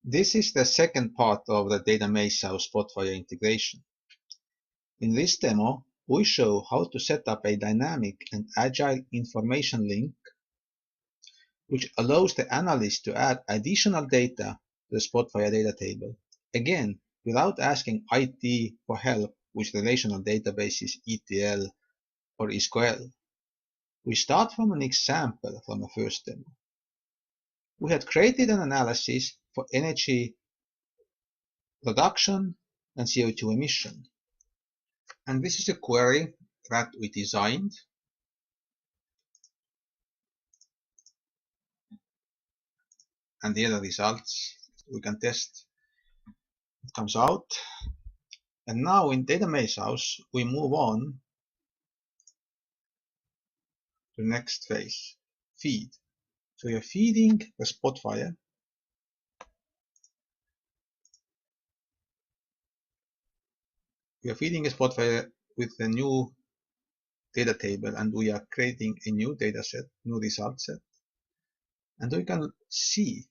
This is the second part of the Dat-a-Mazehouse Spotfire integration. In this demo, we show how to set up a dynamic and agile information link which allows the analyst to add additional data to the Spotfire data table, again without asking IT for help with relational databases ETL or SQL. We start from an example from the first demo. We had created an analysis for energy production and CO2 emission. And this is a query that we designed. And here are the results we can test. It comes out. And now in Dat-a-Mazehouse, we move on to the next phase, feed. So we are feeding the Spotfire. We are feeding a Spotfire with a new data table, and we are creating a new data set, new result set. And we can see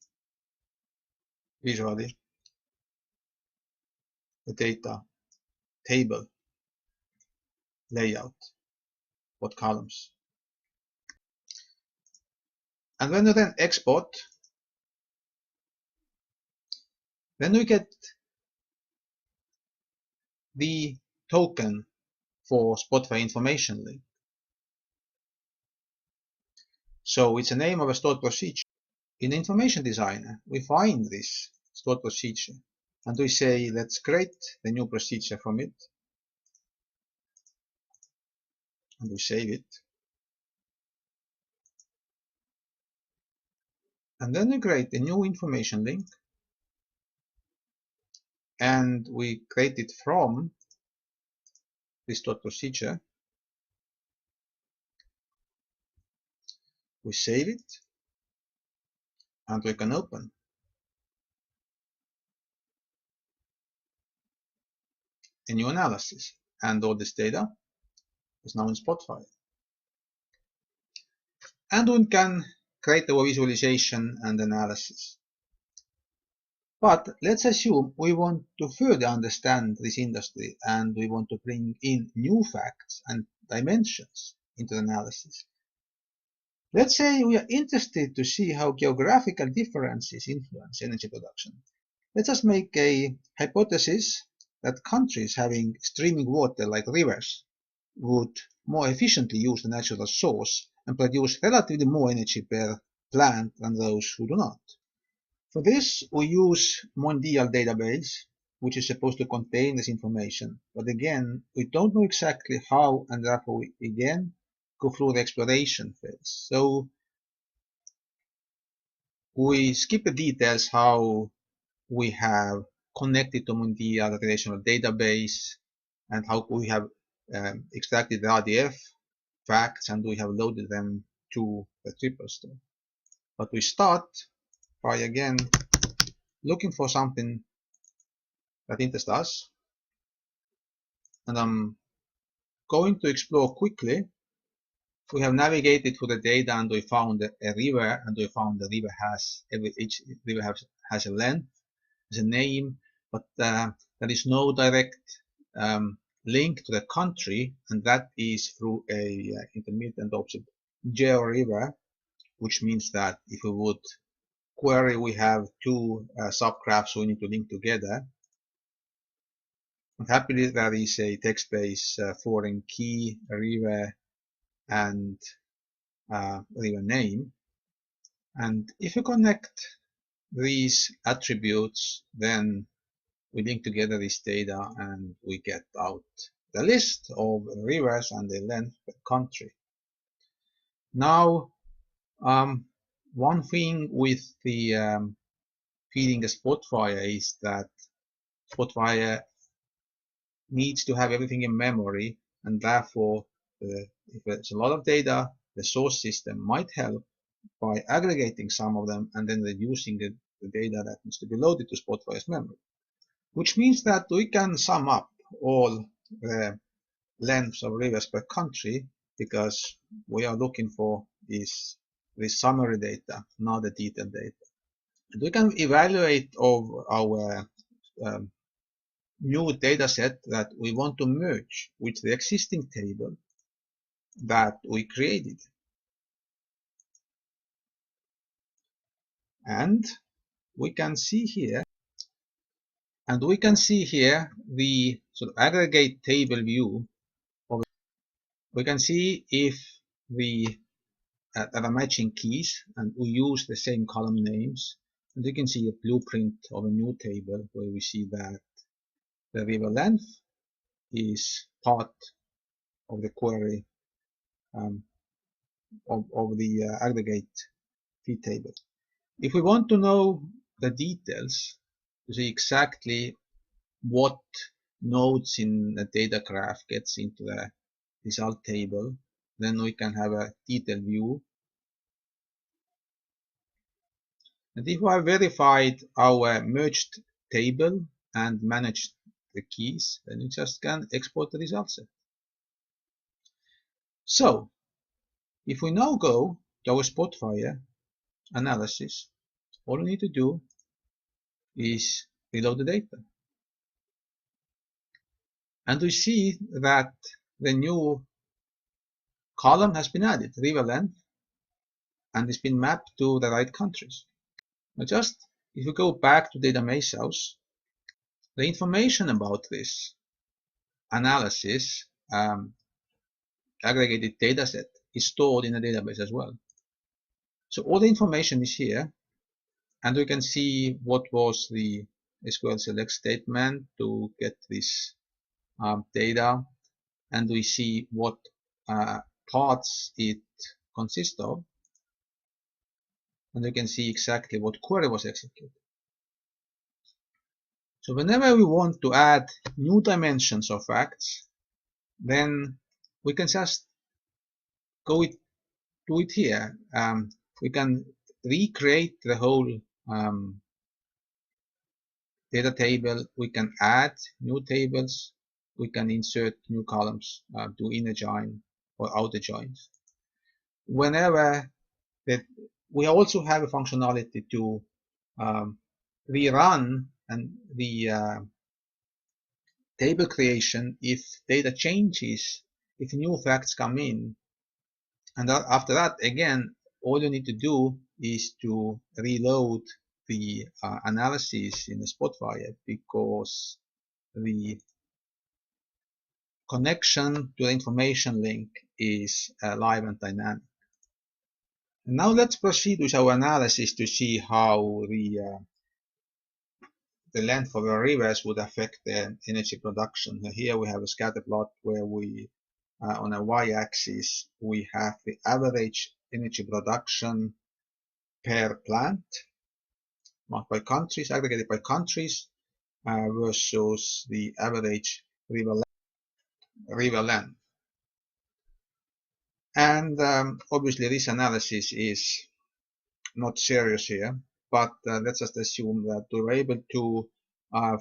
visually the data table layout, what columns. And when we then export, then we get the token for Spotfire information link. So it's the name of a stored procedure. In the information designer, we find this stored procedure and we say, let's create the new procedure from it. And we save it. And then we create a new information link. And we create it from this stored procedure. We save it. And we can open. A new analysis. And all this data is now in Spotfire. And we can create our visualization and analysis. But let's assume we want to further understand this industry and we want to bring in new facts and dimensions into the analysis. Let's say we are interested to see how geographical differences influence energy production. Let us make a hypothesis that countries having streaming water like rivers would more efficiently use the natural source and produce relatively more energy per plant than those who do not. For this, we use Mondial database, which is supposed to contain this information. But again, we don't know exactly how, and therefore we again go through the exploration phase. So we skip the details how we have connected to Mondial relational database and how we have extracted the RDF facts and we have loaded them to the triple store. But we start by again looking for something that interests us, and I'm going to explore quickly. We have navigated through the data and we found a river, and we found the river has each river has a length, has a name, but there is no direct link to the country, and that is through a intermittent object GeoRiver, which means that if we would query, we have two subgraphs we need to link together. And happily there is a text base foreign key, river, and river name. And if you connect these attributes, then we link together this data and we get out the list of rivers and the length per country. Now, one thing with the feeding a Spotfire is that Spotfire needs to have everything in memory, and therefore if there's a lot of data, the source system might help by aggregating some of them and then reducing the data that needs to be loaded to Spotfire's memory, which means that we can sum up all the lengths of rivers per country because we are looking for this summary data, not the detailed data. And we can evaluate of our new data set that we want to merge with the existing table that we created. And we can see here, the sort of aggregate table view of it. We can see if we are matching keys and we use the same column names. And you can see a blueprint of a new table where we see that the river length is part of the query of the aggregate feed table. If we want to know the details, to see exactly what nodes in the data graph gets into the result table, then we can have a detailed view. And if we have verified our merged table and managed the keys, then we just can export the results. So, if we now go to our Spotfire analysis, all we need to do is reload the data. And we see that the new column has been added, river length, and it's been mapped to the right countries. Now just, if we go back to Dat-a-Mazehouse, the information about this analysis aggregated dataset is stored in the database as well. So all the information is here, and we can see what was the SQL select statement to get this data, and we see what parts it consists of, and we can see exactly what query was executed. So whenever we want to add new dimensions of facts, then we can just do it here. We can recreate the whole data table. We can add new tables. We can insert new columns, do inner join or outer joins. Whenever that, we also have a functionality to rerun and the table creation if data changes, if new facts come in. And after that, again, all you need to do is to reload the analysis in the Spotfire, because the connection to the information link is live and dynamic. And now let's proceed with our analysis to see how the length of the rivers would affect the energy production. Here we have a scatter plot where we on a y-axis we have the average energy production per plant marked by countries, aggregated by countries, versus the average river length. And obviously this analysis is not serious here, but let's just assume that we were able to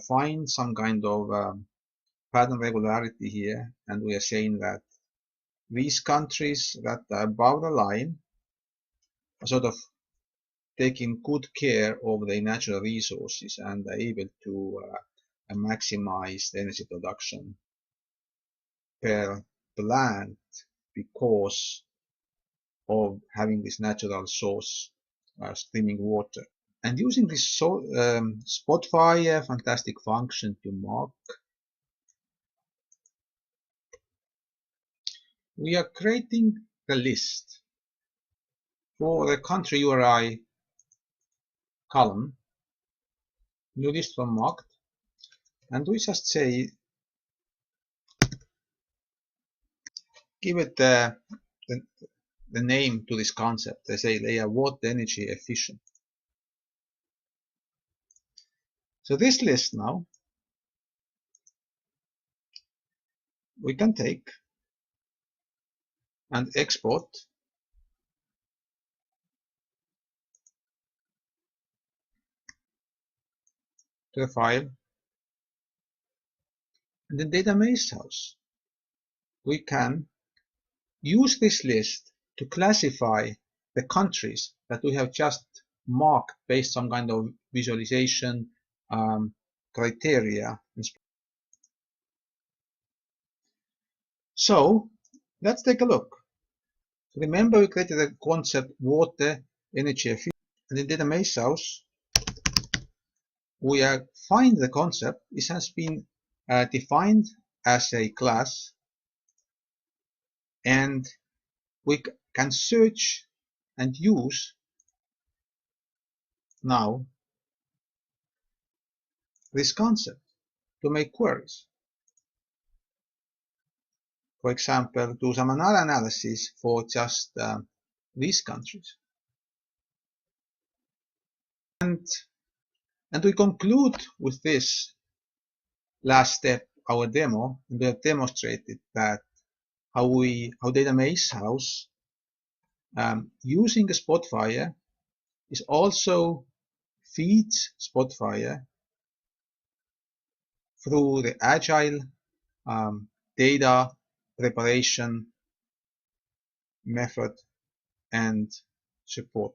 find some kind of pattern regularity here, and we are saying that these countries that are above the line are sort of taking good care of their natural resources and are able to maximize the energy production per plant because of having this natural source, streaming water. And using this Spotfire fantastic function to mark, we are creating the list for the country URI column, new list from marked, and we just say, give it the name to this concept. They say they are water energy efficient. So this list now we can take and export to the file. And in Dat-a-Mazehouse, we can use this list to classify the countries that we have just marked based on some kind of visualization criteria. So let's take a look. Remember, we created a concept water energy efficiency, and in Dat-a-Mazehouse we find the concept. It has been defined as a class, and we can search and use now this concept to make queries. For example, do some analysis for just these countries. And we conclude with this last step, our demo, and we have demonstrated that how Dat-a-Mazehouse using a Spotfire is also feeds Spotfire through the agile data preparation method and support.